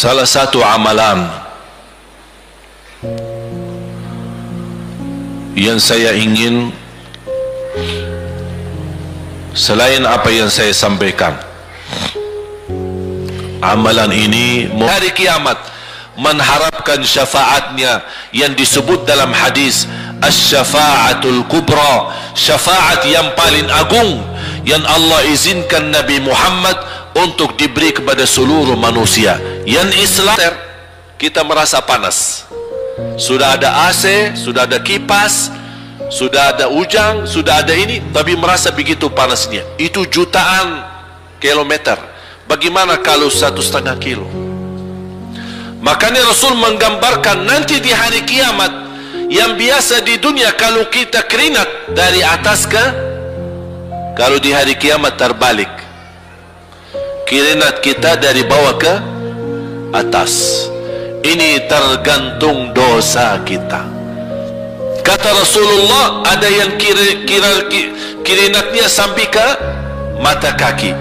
Salah satu amalan yang saya ingin, selain apa yang saya sampaikan, amalan ini hari kiamat mengharapkan syafaatnya yang disebut dalam hadis asy-syafa'atul kubra, syafaat yang paling agung yang Allah izinkan Nabi Muhammad untuk diberi kepada seluruh manusia. Yang Islam, kita merasa panas, sudah ada AC, sudah ada kipas, sudah ada ujang, sudah ada ini, tapi merasa begitu panasnya. Itu jutaan kilometer. Bagaimana kalau 1,5 kilo? Makanya Rasul menggambarkan nanti di hari kiamat, yang biasa di dunia kalau kita keringat dari atas ke, kalau di hari kiamat terbalik, keringat kita dari bawah ke atas. Ini tergantung dosa kita. Kata Rasulullah, ada yang keringatnya sampai ke mata kaki,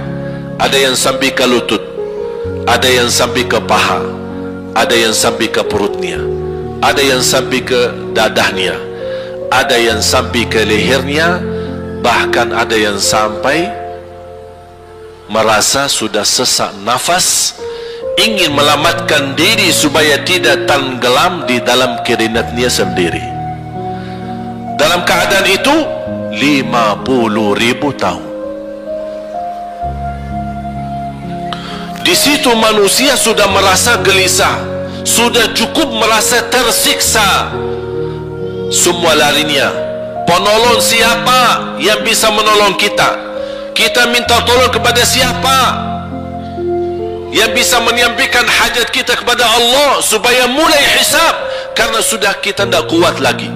ada yang sampai ke lutut, ada yang sampai ke paha, ada yang sampai ke perutnya, ada yang sampai ke dadahnya, ada yang sampai ke lehernya, bahkan ada yang sampai merasa sudah sesak nafas, ingin melamatkan diri supaya tidak tenggelam di dalam keringatnya sendiri. Dalam keadaan itu 50.000 tahun. Di situ manusia sudah merasa gelisah, sudah cukup merasa tersiksa. Semua larinya, penolong siapa yang bisa menolong kita? Kita minta tolong kepada siapa yang bisa menyampaikan hajat kita kepada Allah supaya mulai hisab? Karena sudah kita tidak kuat lagi.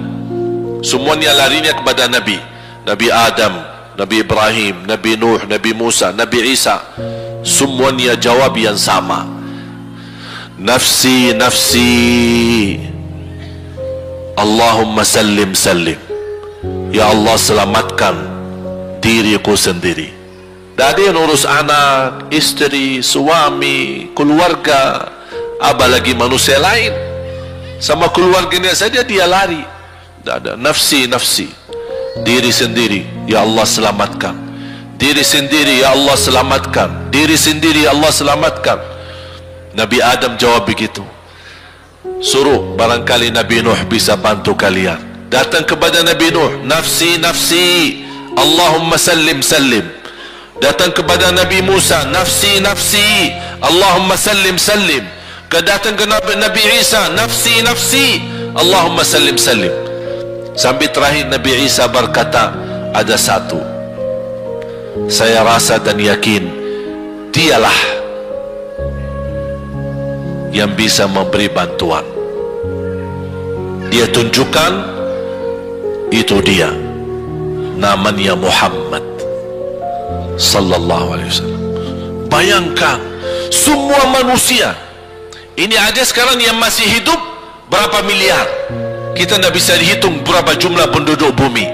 Semuanya larinya kepada Nabi, Nabi Adam, Nabi Ibrahim, Nabi Nuh, Nabi Musa, Nabi Isa. Semuanya jawab yang sama, nafsi, nafsi, Allahumma sallim, sallim. Ya Allah, selamatkan diriku sendiri. Tak ada yang urus anak, istri, suami, keluarga, apalagi manusia lain. Sama keluarganya saja dia lari. Tak ada. Nafsi, nafsi, diri sendiri, ya Allah selamatkan. Diri sendiri, ya Allah selamatkan. Diri sendiri, ya Allah selamatkan. Nabi Adam jawab begitu. Suruh, barangkali Nabi Nuh bisa bantu kalian. Datang kepada Nabi Nuh, nafsi, nafsi, Allahumma sallim, sallim. Datang kepada Nabi Musa, nafsi, nafsi, Allahumma sallim, sallim. Datang ke Nabi Isa, nafsi, nafsi, Allahumma sallim, sallim. Sampai terakhir Nabi Isa berkata, ada satu, saya rasa dan yakin dialah yang bisa memberi bantuan. Dia tunjukkan, itu dia, namanya Muhammad sallallahu alaihi wasallam. Bayangkan semua manusia ini ada sekarang yang masih hidup berapa miliar, kita tidak bisa dihitung berapa jumlah penduduk bumi.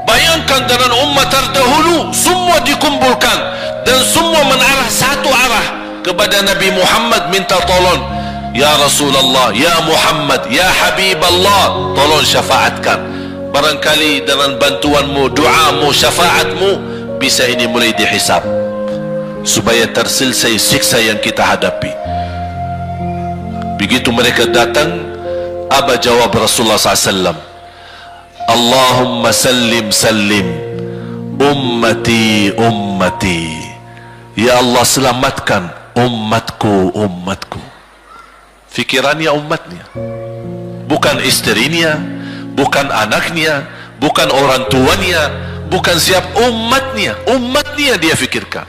Bayangkan dengan umat terdahulu semua dikumpulkan dan semua menarah satu arah kepada Nabi Muhammad, minta tolong, ya Rasulullah, ya Muhammad, ya Habiballah, tolong syafaatkan. Barangkali dengan bantuanmu, doamu, syafaatmu, bisa ini mulai dihisab supaya terselesai siksa yang kita hadapi. Begitu mereka datang, apa jawab Rasulullah SAW? Allahumma sallim, sallim, ummati, ummati. Ya Allah, selamatkan umatku, umatku. Fikirannya umatnya, bukan istrinya, bukan anaknya, bukan orang tuanya, bukan siap, umatnya. Umatnya dia fikirkan.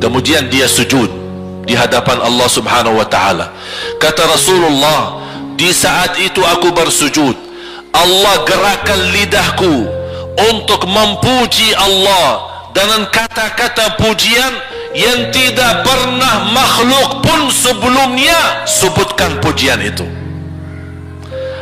Kemudian dia sujud di hadapan Allah Subhanahu wa ta'ala. Kata Rasulullah, di saat itu aku bersujud, Allah gerakkan lidahku untuk memuji Allah dengan kata-kata pujian yang tidak pernah makhluk pun sebelumnya sebutkan pujian itu.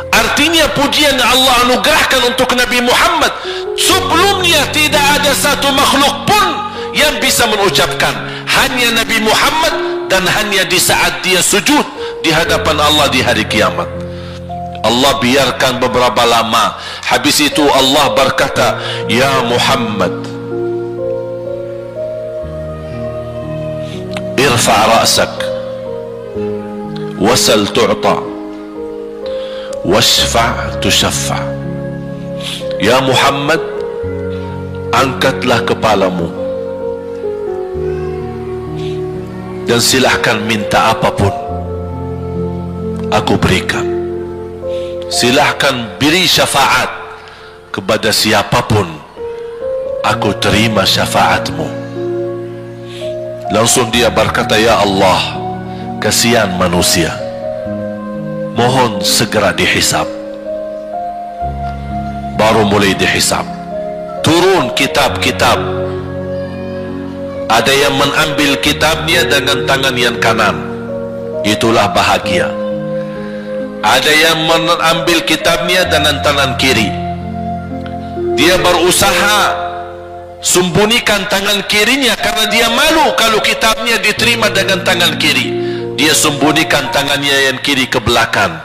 Artinya pujian yang Allah anugerahkan untuk Nabi Muhammad sebelumnya tidak ada satu makhluk pun yang bisa mengucapkan. Hanya Nabi Muhammad dan hanya di saat dia sujud di hadapan Allah di hari kiamat. Allah biarkan beberapa lama, habis itu Allah berkata, ya Muhammad, irfa' ra'sak wasal tu'ta washfa' tushaffa'. Ya Muhammad, angkatlah kepalamu dan silahkan minta apapun, aku berikan. Silahkan beri syafaat kepada siapapun, aku terima syafaatmu. Langsung dia berkata, ya Allah, kasihan manusia, mohon segera dihisab. Baru mulai dihisab, turun kitab-kitab. Ada yang mengambil kitabnya dengan tangan yang kanan, itulah bahagia. Ada yang mengambil kitabnya dengan tangan kiri. Dia berusaha sembunyikan tangan kirinya karena dia malu kalau kitabnya diterima dengan tangan kiri. Dia sembunyikan tangannya yang kiri ke belakang,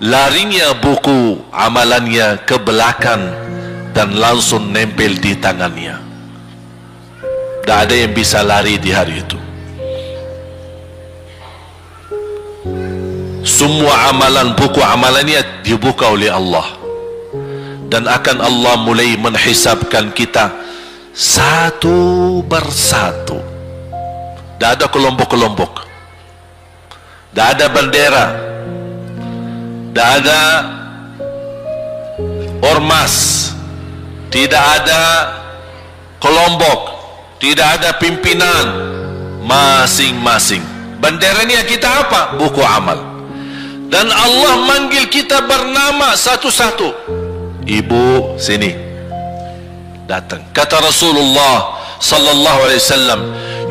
larinya buku amalannya ke belakang dan langsung nempel di tangannya. Tak ada yang bisa lari di hari itu. Semua amalan, buku amalannya dibuka oleh Allah, dan akan Allah mulai menghisabkan kita satu persatu. Tak ada kelompok-kelompok, tak ada bendera, tak ada ormas, tidak ada kelompok, tidak ada pimpinan. Masing-masing benderanya kita apa? Buku amal. Dan Allah manggil kita bernama satu-satu. Ibu, sini, datang. Kata Rasulullah sallallahu alaihi wasallam,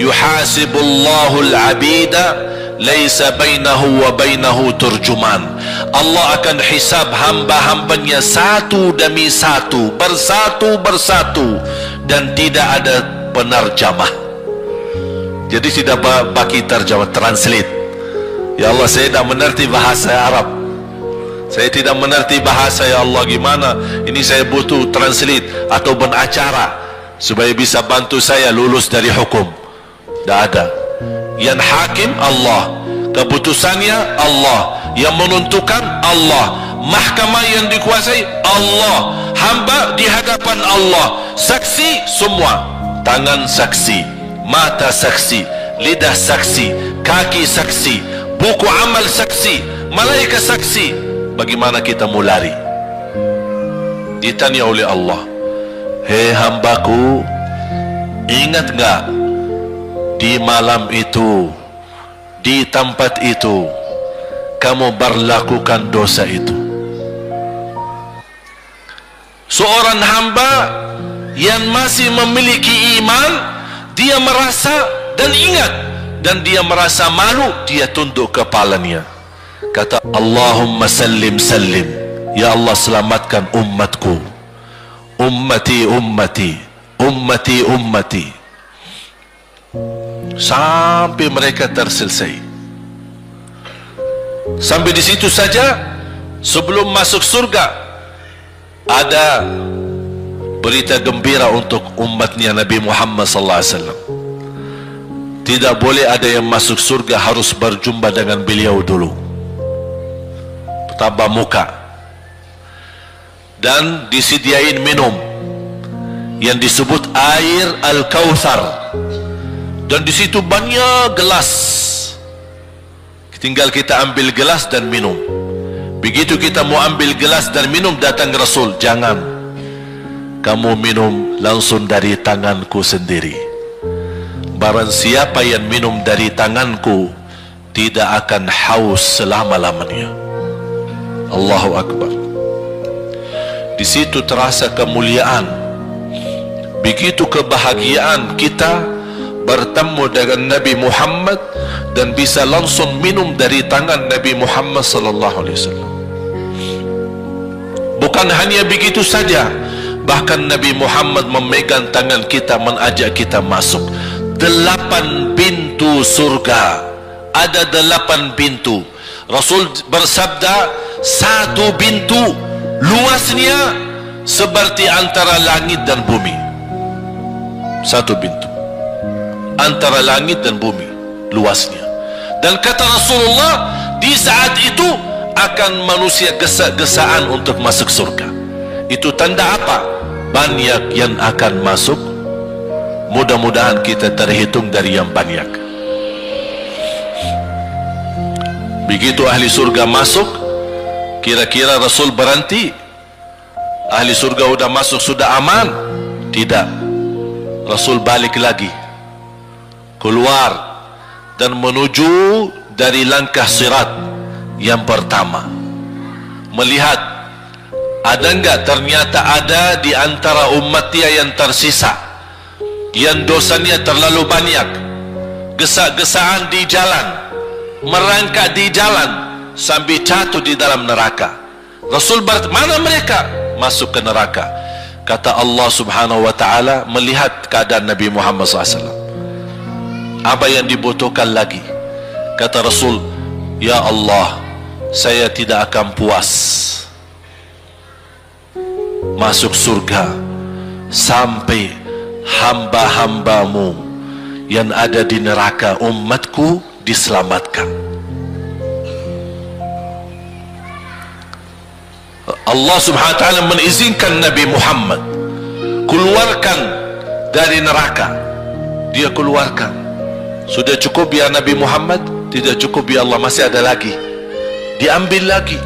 yuhasibullahu al-abida laisa bainahu wa bainahu turjuman. Allah akan hisab hamba-hambanya satu demi satu, bersatu-bersatu, dan tidak ada penerjemah. Jadi tidak bagi terjemah, translate. Ya Allah, saya tidak mengerti bahasa Arab, saya tidak mengerti bahasa, ya Allah, gimana ini, saya butuh translate atau acara supaya bisa bantu saya lulus dari hukum. Tidak ada. Yang hakim Allah, keputusannya Allah, yang menentukan Allah, mahkamah yang dikuasai Allah, hamba di hadapan Allah, saksi semua, tangan saksi, mata saksi, lidah saksi, kaki saksi, buku amal saksi, malaikat saksi. Bagaimana kita mau lari? Ditanya oleh Allah, hei hambaku, ingat enggak di malam itu, di tempat itu, kamu berlakukan dosa itu? Seorang hamba yang masih memiliki iman, dia merasa dan ingat, dan dia merasa malu, dia tunduk kepalanya, kata, Allahumma sallim sallim, ya Allah, selamatkan umatku, ummati ummati, ummati ummati, sampai mereka terselesai. Sampai di situ saja. Sebelum masuk surga, ada berita gembira untuk umatnya Nabi Muhammad sallallahu alaihi wasallam. Tidak boleh ada yang masuk surga harus berjumpa dengan beliau dulu, tatap muka, dan disediain minum yang disebut air Al-Kautsar, dan di situ banyak gelas. Tinggal kita ambil gelas dan minum. Begitu kita mau ambil gelas dan minum, datang Rasul, jangan, kamu minum langsung dari tanganku sendiri. Barang siapa yang minum dari tanganku tidak akan haus selama-lamanya. Allahu Akbar. Di situ terasa kemuliaan. Begitu kebahagiaan kita bertemu dengan Nabi Muhammad dan bisa langsung minum dari tangan Nabi Muhammad sallallahu alaihi wasallam. Bukan hanya begitu saja, bahkan Nabi Muhammad memegang tangan kita, mengajak kita masuk 8 pintu surga ada 8 pintu. Rasul bersabda, satu pintu luasnya seperti antara langit dan bumi. Satu pintu antara langit dan bumi luasnya. Dan kata Rasulullah, di saat itu akan manusia gesa-gesaan untuk masuk surga. Itu tanda apa? Banyak yang akan masuk. Mudah-mudahan kita terhitung dari yang banyak. Begitu ahli surga masuk, kira-kira Rasul berhenti? Ahli surga sudah masuk, sudah aman? Tidak. Rasul balik lagi, keluar dan menuju dari langkah sirat yang pertama, melihat ada enggak ternyata ada di antara umat dia yang tersisa, yang dosanya terlalu banyak, gesa-gesaan di jalan, merangkak di jalan sampai jatuh di dalam neraka. Rasul mana mereka? Masuk ke neraka. Kata Allah subhanahu wa ta'ala, melihat keadaan Nabi Muhammad SAW, apa yang dibutuhkan lagi? Kata Rasul, ya Allah, saya tidak akan puas masuk surga sampai hamba-hambamu yang ada di neraka, umatku, diselamatkan. Allah subhanahu wa ta'ala mengizinkan Nabi Muhammad keluarkan dari neraka. Dia keluarkan. Sudah cukup ya Nabi Muhammad? Tidak cukup ya Allah, masih ada lagi. Diambil lagi,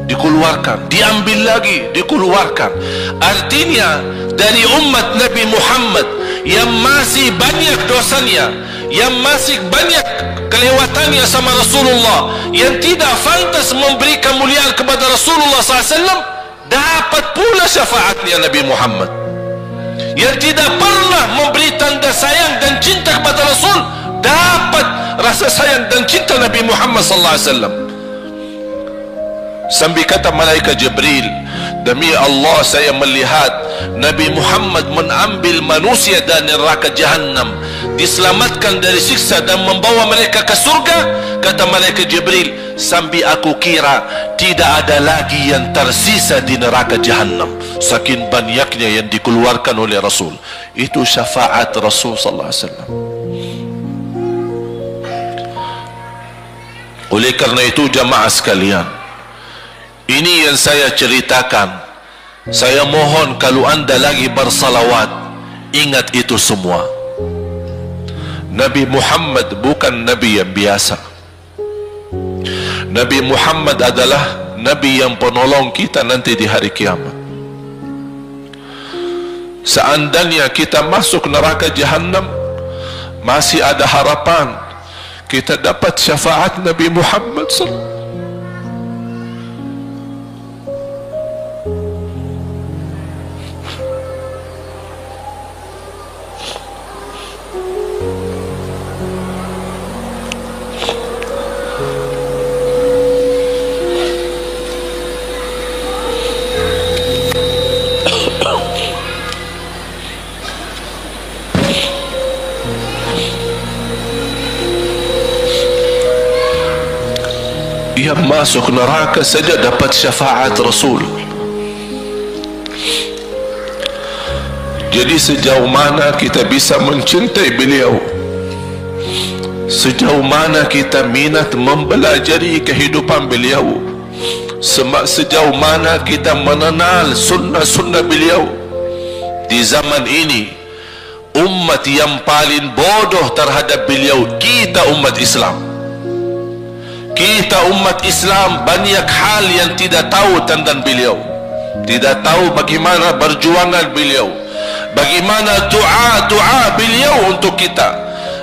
dikeluarkan, diambil lagi, dikeluarkan. Artinya dari umat Nabi Muhammad yang masih banyak dosanya, yang masih banyak kelewatannya sama Rasulullah, yang tidak pantas memberi kemuliaan kepada Rasulullah SAW, dapat pula syafaatnya Nabi Muhammad. Yang tidak pernah memberi tanda sayang dan cinta kepada Rasul, dapat rasa sayang dan cinta Nabi Muhammad SAW. Sambil kata malaikat Jibril, demi Allah saya melihat Nabi Muhammad mengambil manusia dari neraka Jahannam, diselamatkan dari siksa dan membawa mereka ke surga. Kata malaikat Jibril, sambil aku kira tidak ada lagi yang tersisa di neraka Jahannam, saking banyaknya yang dikeluarkan oleh Rasul. Itu syafaat Rasul sallallahu alaihi wasallam. Oleh karena itu jamaah sekalian, ini yang saya ceritakan. Saya mohon kalau anda lagi bersalawat, ingat itu semua. Nabi Muhammad bukan Nabi yang biasa. Nabi Muhammad adalah Nabi yang penolong kita nanti di hari kiamat. Seandainya kita masuk neraka Jahannam, masih ada harapan kita dapat syafaat Nabi Muhammad SAW. Yang masuk neraka saja dapat syafaat Rasul. Jadi sejauh mana kita bisa mencintai beliau, sejauh mana kita minat mempelajari kehidupan beliau, sejauh mana kita mengenal sunnah-sunnah beliau. Di zaman ini, umat yang paling bodoh terhadap beliau kita, umat Islam. Kita umat Islam banyak hal yang tidak tahu tentang beliau, tidak tahu bagaimana perjuangan beliau, bagaimana doa beliau untuk kita,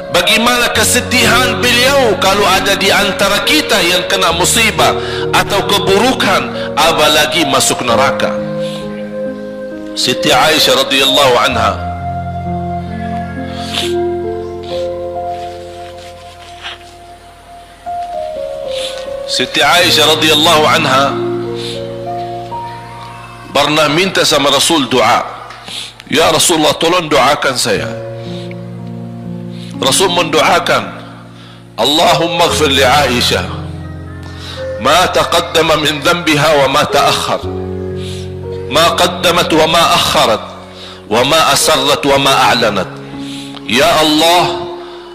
bagaimana kesedihan beliau kalau ada di antara kita yang kena musibah atau keburukan, apalagi masuk neraka. Siti Aisyah radhiyallahu anha, Siti Aisyah radhiyallahu anha pernah minta sama Rasul doa. Ya Rasulullah, tolong doakan saya. Rasul mendoakan, Allahumma ighfir li Aisyah ma taqaddama min dhanbiha wa ma ta'akhkhar, ma qaddamat wa ma akharat, wa ma asarrat wa ma a'lanat. Ya Allah,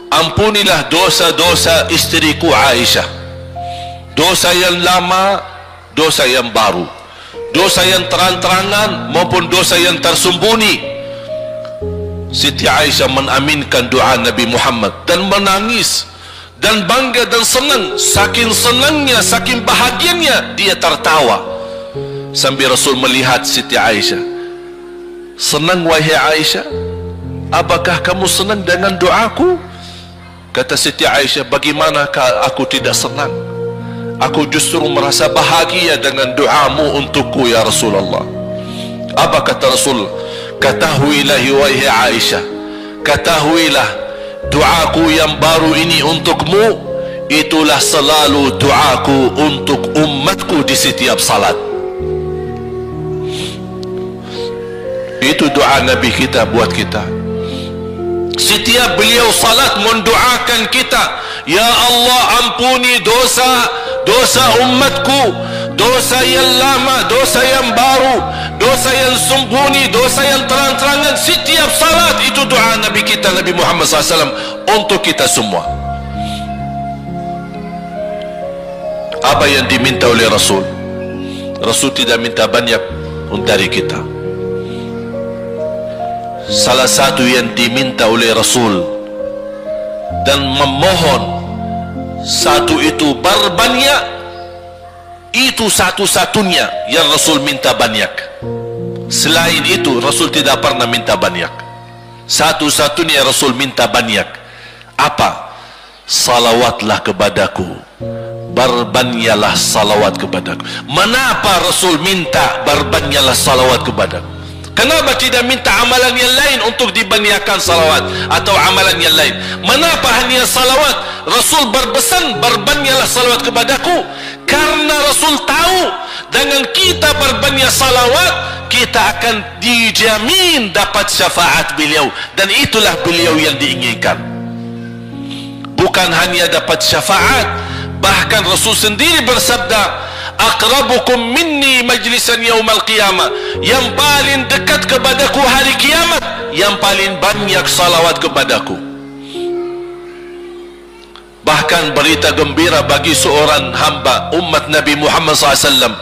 ampunilah dosa-dosa istriku Aisyah, dosa yang lama, dosa yang baru, dosa yang terang-terangan maupun dosa yang tersembunyi. Siti Aisyah menaminkan doa Nabi Muhammad dan menangis dan bangga dan senang. Saking senangnya, saking bahagianya, dia tertawa sambil Rasul melihat Siti Aisyah. Senang wahai Aisyah? Apakah kamu senang dengan doaku? Kata Siti Aisyah, bagaimanakah aku tidak senang? Aku justru merasa bahagia dengan doamu untukku ya Rasulullah. Apa kata Rasul? Ketahuilah wahai Aisyah, ketahuilah doaku yang baru ini untukmu, itulah selalu doaku untuk umatku di setiap salat. Itu doa Nabi kita buat kita. Setiap beliau salat mendoakan kita, ya Allah, ampuni dosa umatku, dosa yang lama, dosa yang baru, dosa yang sembunyi, dosa yang terang-terangan. Setiap salat itu doa Nabi kita, Nabi Muhammad SAW, untuk kita semua. Apa yang diminta oleh Rasul? Rasul tidak minta banyak dari kita. Salah satu yang diminta oleh Rasul dan memohon, satu itu berbanyak, itu satu-satunya yang Rasul minta banyak. Selain itu Rasul tidak pernah minta banyak. Satu-satunya Rasul minta banyak. Apa? Salawatlah kepadaku, berbanyaklah salawat kepadaku. Mengapa Rasul minta berbanyaklah salawat kepadaku? Kenapa tidak minta amalan yang lain untuk dibanyakkan salawat atau amalan yang lain? Mengapa hanya salawat? Rasul berpesan berbanyaklah salawat kepadaku, karena Rasul tahu dengan kita berbanyak salawat, kita akan dijamin dapat syafaat beliau, dan itulah beliau yang diinginkan. Bukan hanya dapat syafaat, bahkan Rasul sendiri bersabda, aqrabukum minni majlisan yaumal qiyamah, yang paling dekat kepadaku hari kiamat, yang paling banyak salawat kepadaku. Bahkan berita gembira bagi seorang hamba umat Nabi Muhammad SAW,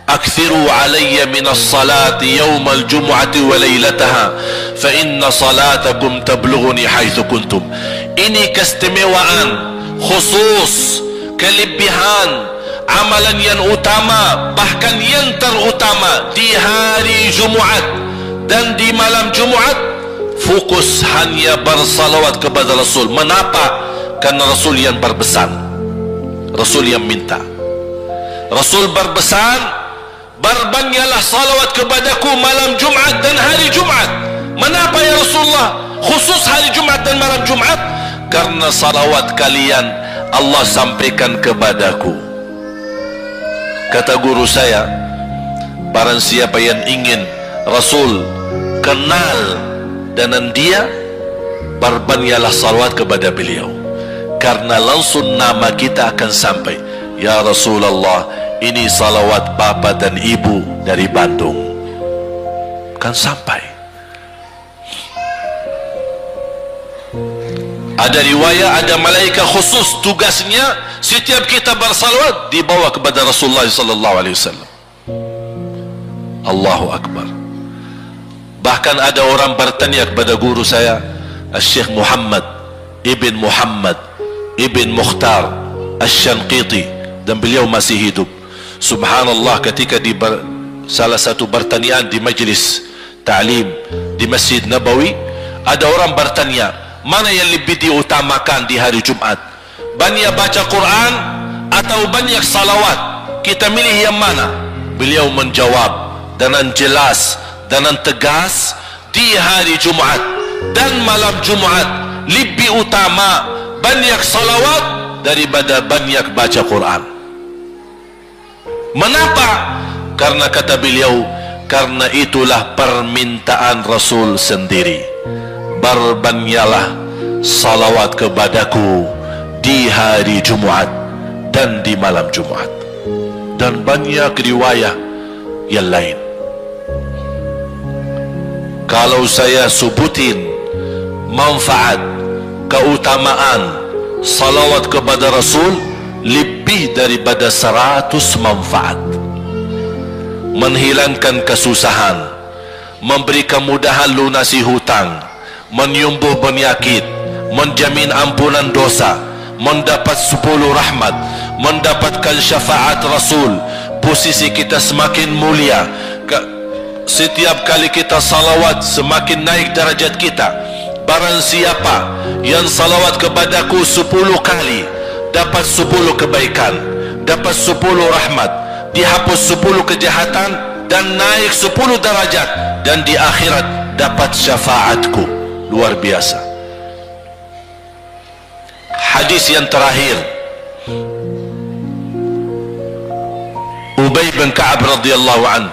akthiru alayya minas salati yaumal jumu'ati wa laylataha fa inna salatakum tablughuni haitsu kuntum. Ini keistimewaan khusus, kelebihan, amalan yang utama, bahkan yang terutama di hari Jumaat dan di malam Jumaat, fokus hanya bersalawat kepada Rasul. Mengapa? Karena Rasul yang berpesan, Rasul yang minta. Rasul berpesan, berbanyaklah salawat kepadaku malam Jumaat dan hari Jumaat. Mengapa ya Rasulullah khusus hari Jumaat dan malam Jumaat? Karena salawat kalian Allah sampaikan kepadaku. Kata guru saya, barang siapa yang ingin Rasul kenal dengan dia, berbanyaklah salawat kepada beliau, karena langsung nama kita akan sampai. Ya Rasulullah, ini salawat bapa dan ibu dari Bandung, kan sampai. Ada riwayat, ada malaikat khusus tugasnya setiap kita bersalawat dibawa kepada Rasulullah sallallahu alaihi wasallam. Allahu akbar. Bahkan ada orang bertanya kepada guru saya, Syekh Muhammad ibn Mukhtar Asy-Syanqiti, dan beliau masih hidup. Subhanallah, ketika di salah satu pertanyaan di majlis ta'lim di Masjid Nabawi, ada orang bertanya, mana yang lebih diutamakan di hari Jumat? Banyak baca Quran atau banyak salawat? Kita milih yang mana? Beliau menjawab dengan jelas, dengan tegas, di hari Jumat dan malam Jumat lebih utama banyak salawat daripada banyak baca Quran. Mengapa? Karena kata beliau, karena itulah permintaan Rasul sendiri. Berbanyaklah salawat kepadaku di di hari Jumat dan di malam Jumat. Dan banyak riwayat yang lain. Kalau saya sebutin manfaat, keutamaan salawat kepada Rasul, lebih daripada 100 manfaat. Menghilangkan kesusahan, memberi kemudahan lunasi hutang, menyembuh penyakit, menjamin ampunan dosa, mendapat 10 rahmat, mendapatkan syafaat Rasul, posisi kita semakin mulia. Setiap kali kita salawat, semakin naik darajat kita. Barang siapa yang salawat kepadaku 10 kali, dapat 10 kebaikan, dapat 10 rahmat, dihapus 10 kejahatan, dan naik 10 darajat, dan di akhirat dapat syafaatku. Luar biasa. Hadis yang terakhir, Ubay bin Ka'ab radhiyallahu an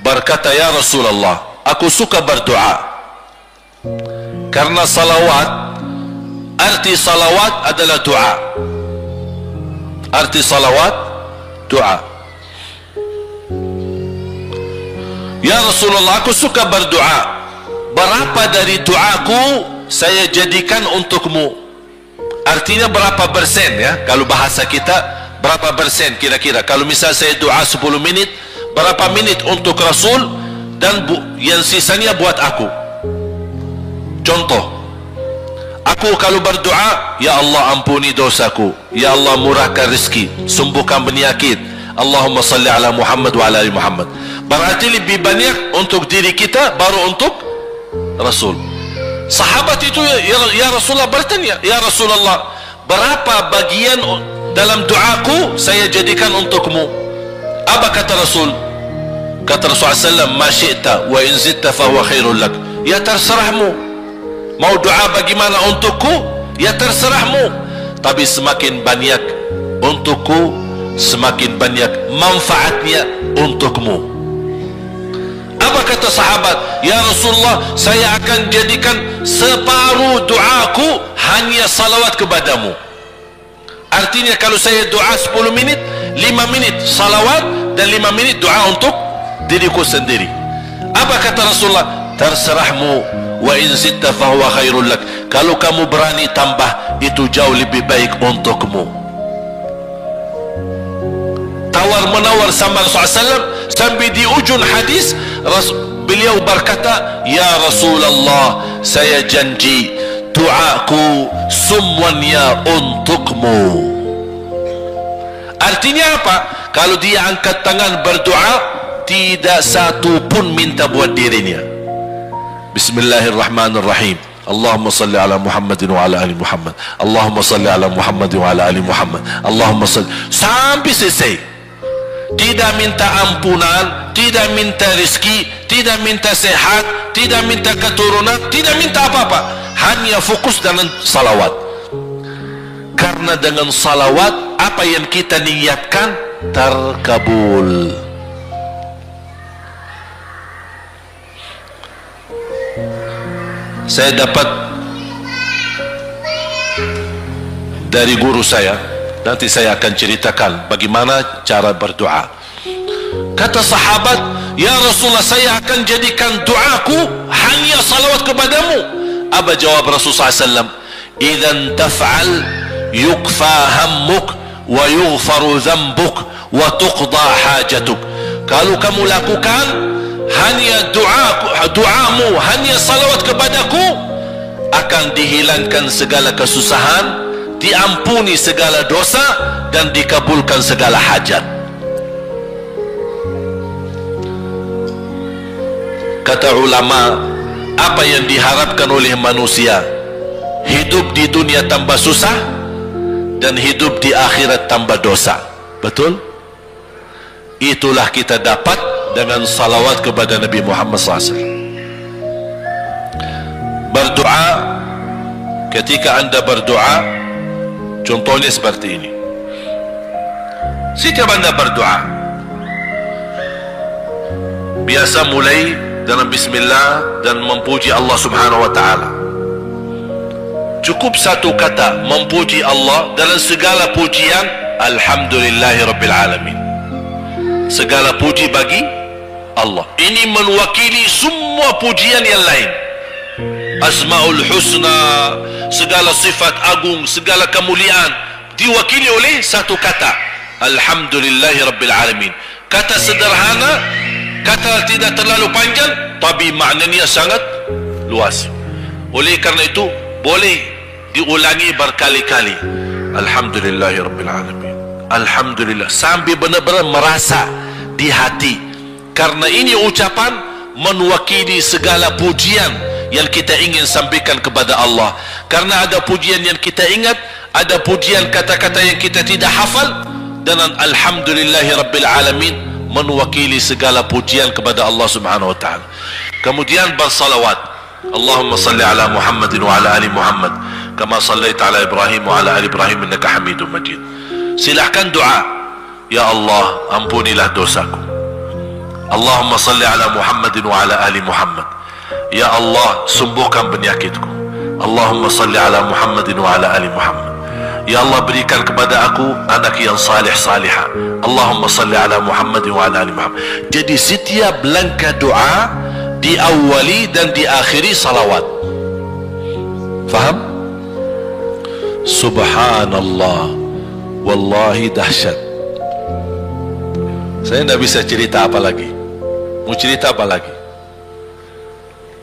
berkata, ya Rasulullah, aku suka berdoa. Karena salawat, arti salawat adalah doa. Arti salawat, doa. Ya Rasulullah, aku suka berdoa. Berapa dari doaku saya jadikan untukmu? Artinya berapa persen ya? Kalau bahasa kita, berapa persen kira-kira? Kalau misal saya doa 10 menit, berapa menit untuk Rasul, dan yang sisanya buat aku. Contoh, aku kalau berdoa, ya Allah ampuni dosaku, ya Allah murahkan rezeki, sembuhkan penyakit, Allahumma salli ala Muhammad wa ala ali Muhammad. Berarti lebih banyak untuk diri kita, baru untuk Rasul. Sahabat itu ya Rasulullah bertanya, ya Rasulullah, berapa bagian dalam doaku saya jadikan untukmu? Apa kata Rasul? Kata Rasulullah SAW, ma syi'ta wa in zitta fa huwa khairul lak. Ya terserahmu, mau doa bagaimana untukku, ya terserahmu, tapi semakin banyak untukku, semakin banyak manfaatnya untukmu. Apa kata sahabat? Ya Rasulullah, saya akan jadikan separuh doaku hanya salawat kepadamu. Artinya kalau saya doa 10 menit, 5 menit salawat dan 5 menit doa untuk diriku sendiri. Apa kata Rasulullah? Terserahmu, wa in zitta fa huwa khairul lak. Kalau kamu berani tambah, itu jauh lebih baik untukmu. Tawar menawar sama Rasulullah SAW, sampai di ujung hadis beliau berkata, ya Rasulullah, saya janji doaku semuanya untukmu. Artinya apa? Kalau dia angkat tangan berdoa, tidak satu pun minta buat dirinya. Bismillahirrahmanirrahim. Allahumma salli ala Muhammadin wa ala ali Muhammad. Allahumma salli ala Muhammadin wa ala ali Muhammad. Allahumma salli, sampai selesai. Tidak minta ampunan, tidak minta rezeki, tidak minta sehat, tidak minta keturunan, tidak minta apa-apa. Hanya fokus dengan salawat. Karena dengan salawat, apa yang kita niatkan terkabul. Saya dapat dari guru saya, nanti saya akan ceritakan bagaimana cara berdoa. Kata sahabat, ya Rasulullah, saya akan jadikan doaku hanya salawat kepadamu. Apa jawab Rasulullah SAW? Idzan taf'al yukfa hammuk wa yughfaru dhanbuk wa tuqda hajatuk. Kalau kamu lakukan hanya doamu, hanya salawat kepadaku, akan dihilangkan segala kesusahan, diampuni segala dosa, dan dikabulkan segala hajat. Kata ulama, apa yang diharapkan oleh manusia? Hidup di dunia tambah susah, dan hidup di akhirat tambah dosa. Betul? Itulah kita dapat dengan salawat kepada Nabi Muhammad SAW. Berdoa, ketika anda berdoa, contohnya seperti ini. Setiap anda berdoa, biasa mulai dengan bismillah dan memuji Allah Subhanahu wa ta'ala. cukup satu kata memuji Allah dalam segala pujian, alhamdulillahi rabbil alamin. Segala puji bagi Allah. Ini mewakili semua pujian yang lain. Asmaul husna, segala sifat agung, segala kemuliaan diwakili oleh satu kata, alhamdulillahi rabbil alamin. Kata sederhana, kata tidak terlalu panjang, tapi maknanya sangat luas. Oleh karena itu boleh diulangi berkali-kali, alhamdulillahi rabbil alamin, alhamdulillah, sambil benar-benar merasa di hati. Karena ini ucapan mewakili segala pujian yang kita ingin sampaikan kepada Allah. Karena ada pujian yang kita ingat, ada pujian kata-kata yang kita tidak hafal, dan alhamdulillahi rabbil alamin mewakili segala pujian kepada Allah subhanahu wa ta'ala. Kemudian bersalawat, Allahumma salli ala Muhammadin wa ala ali Muhammad kama sallaita ala Ibrahim wa ala ali Ibrahim innaka Hamidum Majid. Silahkan doa, ya Allah ampunilah dosaku. Allahumma salli ala Muhammadin wa ala ali Muhammad. Ya Allah sembuhkan penyakitku. Allahumma salli ala Muhammadin wa ala ali Muhammad. Ya Allah berikan kepada aku anak yang salih salihah. Allahumma salli ala Muhammadin wa ala ali Muhammad. Jadi setiap langkah doa diawali dan diakhiri salawat. Faham? Subhanallah, wallahi dahsyat. Saya tidak bisa cerita apa lagi. Mau cerita apa lagi?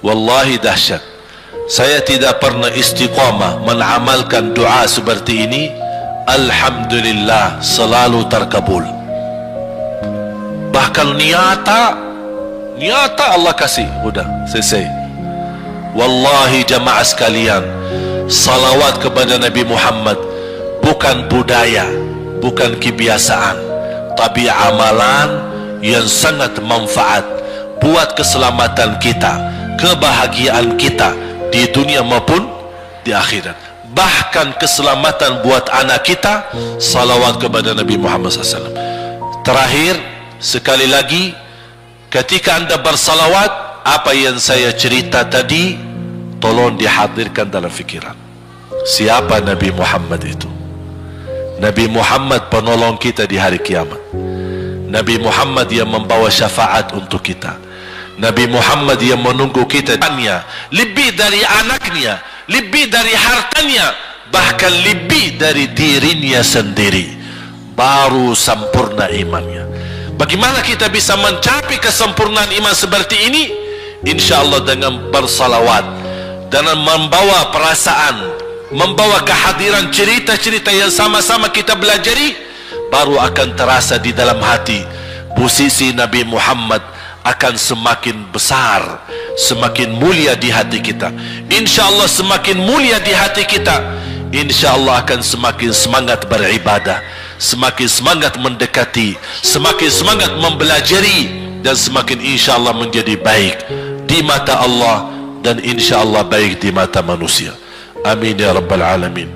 Wallahi dahsyat. Saya tidak pernah istiqamah mengamalkan doa seperti ini. Alhamdulillah selalu terkabul. Bahkan nyata Allah kasih. Udah selesai. Wallahi jamaah sekalian, salawat kepada Nabi Muhammad bukan budaya, bukan kebiasaan, tapi amalan yang sangat manfaat buat keselamatan kita, kebahagiaan kita di dunia maupun di akhirat. Bahkan keselamatan buat anak kita, salawat kepada Nabi Muhammad SAW. Terakhir sekali lagi, ketika anda bersalawat, apa yang saya cerita tadi tolong dihadirkan dalam fikiran. Siapa Nabi Muhammad itu? Nabi Muhammad penolong kita di hari kiamat. Nabi Muhammad yang membawa syafaat untuk kita. Nabi Muhammad yang menunggu kita lebih dari anaknya, lebih dari hartanya, bahkan lebih dari dirinya sendiri. Baru sempurna imannya. Bagaimana kita bisa mencapai kesempurnaan iman seperti ini? InsyaAllah dengan bersalawat, dengan membawa perasaan, membawa kehadiran cerita-cerita yang sama-sama kita belajari, baru akan terasa di dalam hati. Posisi Nabi Muhammad akan semakin besar, semakin mulia di hati kita. InsyaAllah semakin mulia di hati kita, InsyaAllah akan semakin semangat beribadah, semakin semangat mendekati, semakin semangat mempelajari, dan semakin InsyaAllah menjadi baik di mata Allah, dan InsyaAllah baik di mata manusia. Amin ya Rabbal Alamin.